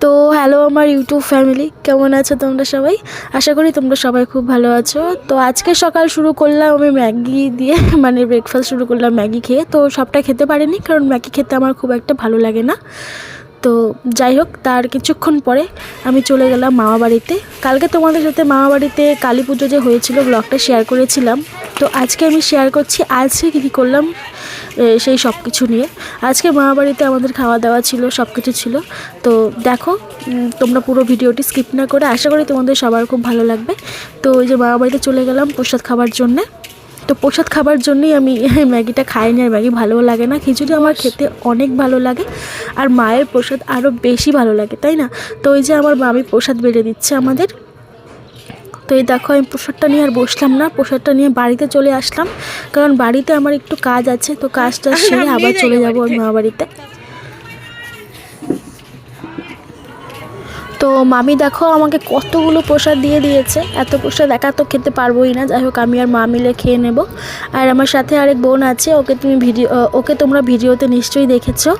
তো হ্যালো আমার YouTube family, কেমন আছো তোমরা সবাই? আশা করি তোমরা সবাই খুব ভালো আছো। তো আজকে সকাল শুরু করলাম আমি ম্যাগি দিয়ে, মানে ব্রেকফাস্ট শুরু করলাম ম্যাগি খেয়ে। তো সবটা খেতে পারিনি, কারণ ম্যাগি খেতে আমার খুব একটা ভালো লাগে না। তো যাই হোক, তার কিছুক্ষণ পরে আমি চলে গেলাম মামা বাড়িতে। কালকে তোমাদের সাথে মামা বাড়িতে কালী পুজো যে হয়েছিল ব্লগটা শেয়ার করেছিলাম। তো আজকে আমি শেয়ার করছি আজকে কী করলাম সেই সব কিছু নিয়ে। আজকে মামা বাড়িতে আমাদের খাওয়া দাওয়া ছিল, সব কিছু ছিল। তো দেখো তোমরা পুরো ভিডিওটি স্কিপ না করে, আশা করি তোমাদের সবার খুব ভালো লাগবে। তো ওই যে মামা বাড়িতে চলে গেলাম প্রসাদ খাবার জন্যে। তো প্রসাদ খাবার জন্যই আমি ম্যাগিটা খাইনি, আর ম্যাগি ভালোও লাগে না। খিচুড়ি আমার খেতে অনেক ভালো লাগে, আর মায়ের প্রসাদ আরও বেশি ভালো লাগে, তাই না? তো ওই যে আমার মামি প্রসাদ বেড়ে দিচ্ছে আমাদের। তো এই দেখো আমি প্রসাদটা নিয়ে আর বসলাম না, প্রসাদটা নিয়ে বাড়িতে চলে আসলাম, কারণ বাড়িতে আমার একটু কাজ আছে। তো কাজটা সেরে আবার চলে যাবো ওর মা বাড়িতে। তো মামি দেখো আমাকে কতগুলো প্রসাদ দিয়ে দিয়েছে। এত প্রসাদ একা তো খেতে পারবোই না, যাই হোক আমি আর মা মিলে খেয়ে নেব। আর আমার সাথে আরেক বোন আছে, ওকে তোমরা ভিডিওতে নিশ্চয়ই দেখেছো।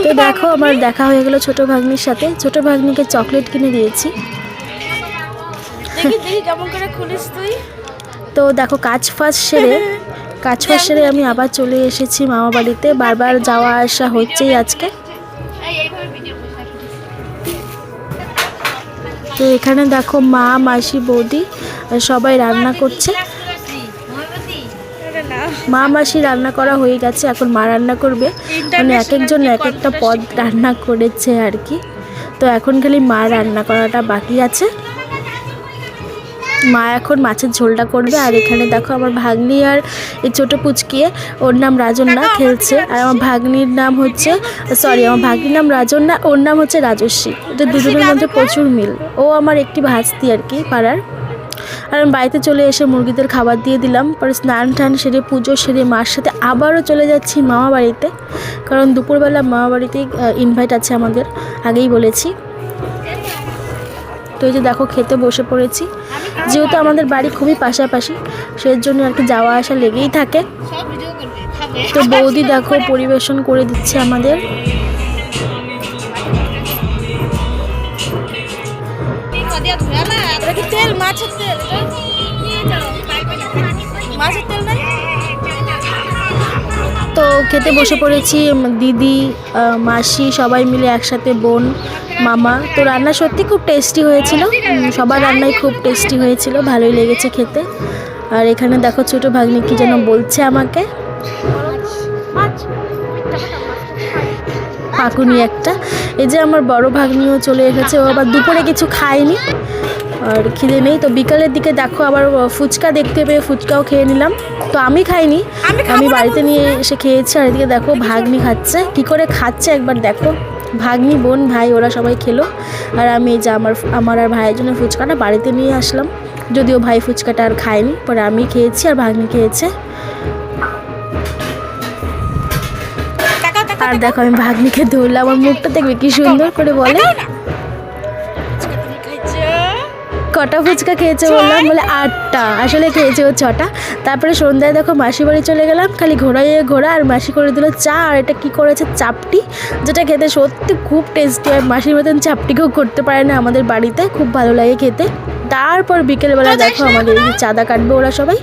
তো দেখো আমার দেখা হয়ে গেল ছোটো ভাগ্নির সাথে। ছোটো ভাগ্নিকে চকলেট কিনে দিয়েছি। কেমন করে খুলিস তুই? তো দেখো কাজ ফাজ সেরে আমি আবার চলে এসেছি মামা বাড়িতে। বারবার যাওয়া আসা হচ্ছেই আজকে। তো এখানে দেখো মা, মাসি, বৌদি সবাই রান্না করছে। মা মাসি রান্না করা হয়ে গেছে, এখন মা রান্না করবে। মানে এক একজন এক একটা পদ রান্না করেছে আর কি। তো এখন খালি মা রান্না করাটা বাকি আছে। মা এখন মাছের ঝোলটা করবে। আর এখানে দেখো আমার ভাগ্নি আর এই ছোটো পুচকিয়ে, ওর নাম রাজন্যা, খেলছে। আর আমার ভাগ্নির নাম রাজন্যা, ওর নাম হচ্ছে রাজস্বী। ওদের দুজনের মধ্যে প্রচুর মিল। ও আমার একটি ভাস্তি আর কি পাড়ার। আর আমি বাড়িতে চলে এসে মুরগিদের খাবার দিয়ে দিলাম। পরে স্নান টান সেরে পুজো সেরে মার সাথে আবারও চলে যাচ্ছি মামা বাড়িতে, কারণ দুপুরবেলা মামা বাড়িতেই ইনভাইট আছে আমাদের, আগেই বলেছি। তো এই যে দেখো খেতে বসে পড়েছি। যেহেতু আমাদের বাড়ি খুবই পাশাপাশি, সেই জন্য আর কি যাওয়া আসা লেগেই থাকে। তো বৌদি দেখো পরিবেশন করে দিচ্ছে আমাদের। তো খেতে বসে পড়েছি, দিদি, মাসি সবাই মিলে একসাথে, বোন, মামা। তো রান্না সত্যি খুব টেস্টি হয়েছিল, সবার রান্নাই খুব টেস্টি হয়েছিল, ভালোই লেগেছে খেতে। আর এখানে দেখো ছোটো ভাগ্নি কি যেন বলছে আমাকে, পাকুনি একটা। এই যে আমার বড় ভাগ্নিও চলে এসেছে, ও আবার দুপুরে কিছু খায়নি আর খিদে নেই। তো বিকালের দিকে দেখো আবার ফুচকা দেখতে পেয়ে ফুচকাও খেয়ে নিলাম। তো আমি খাইনি, আমি বাড়িতে নিয়ে এসে খেয়েছি। আর এদিকে দেখো ভাগ্নি খাচ্ছে, কি করে খাচ্ছে একবার দেখো। ভাগ্নি, বোন, ভাই ওরা সবাই খেলো। আর আমি এই যে আমার আর ভাইয়ের জন্য ফুচকাটা বাড়িতে নিয়ে আসলাম, যদিও ভাই ফুচকাটা আর খায়নি। পরে আমি খেয়েছি আর ভাগ্নি খেয়েছে। আর দেখো আমি ভাগ্নিকে ধরলাম, আমার মুখটা দেখবে কি সুন্দর করে বলে। কটা ফুচকা খেয়েছে বললাম, বলে 8টা, আসলে খেয়েছে ও 6টা। তারপরে সন্ধ্যায় দেখো মাসি বাড়ি চলে গেলাম, খালি ঘোরা। আর মাসি করে দিল চা, আর এটা কি করেছে চাপটি, যেটা খেতে সত্যি খুব টেস্টি। আর মাসির মতন চাপটিকেও করতে পারে না আমাদের বাড়িতে, খুব ভালো লাগে খেতে। তারপর বিকেলবেলা দেখো আমাদের এই চাঁদা কাটবে ওরা সবাই,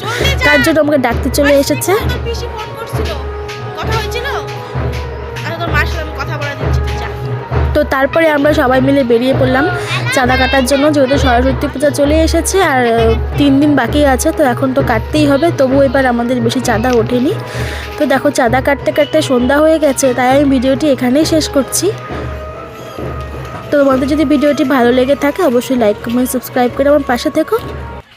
তার জন্য আমাকে ডাকতে চলে এসেছে। তো তারপরে আমরা সবাই মিলে বেরিয়ে পড়লাম চাঁদা কাটার জন্য, যেহেতু সরস্বতী পূজা চলে এসেছে আর 3 দিন বাকি আছে। তো এখন তো কাটতেই হবে, তবু এবার আমাদের বেশি চাঁদা ওঠেনি। তো দেখো চাঁদা কাটতে কাটতে সন্ধ্যা হয়ে গেছে, তাই আমি ভিডিওটি এখানেই শেষ করছি। তো তোমাদের যদি ভিডিওটি ভালো লেগে থাকে অবশ্যই লাইক, কমেন্ট, সাবস্ক্রাইব করে আমার পাশে থেকো।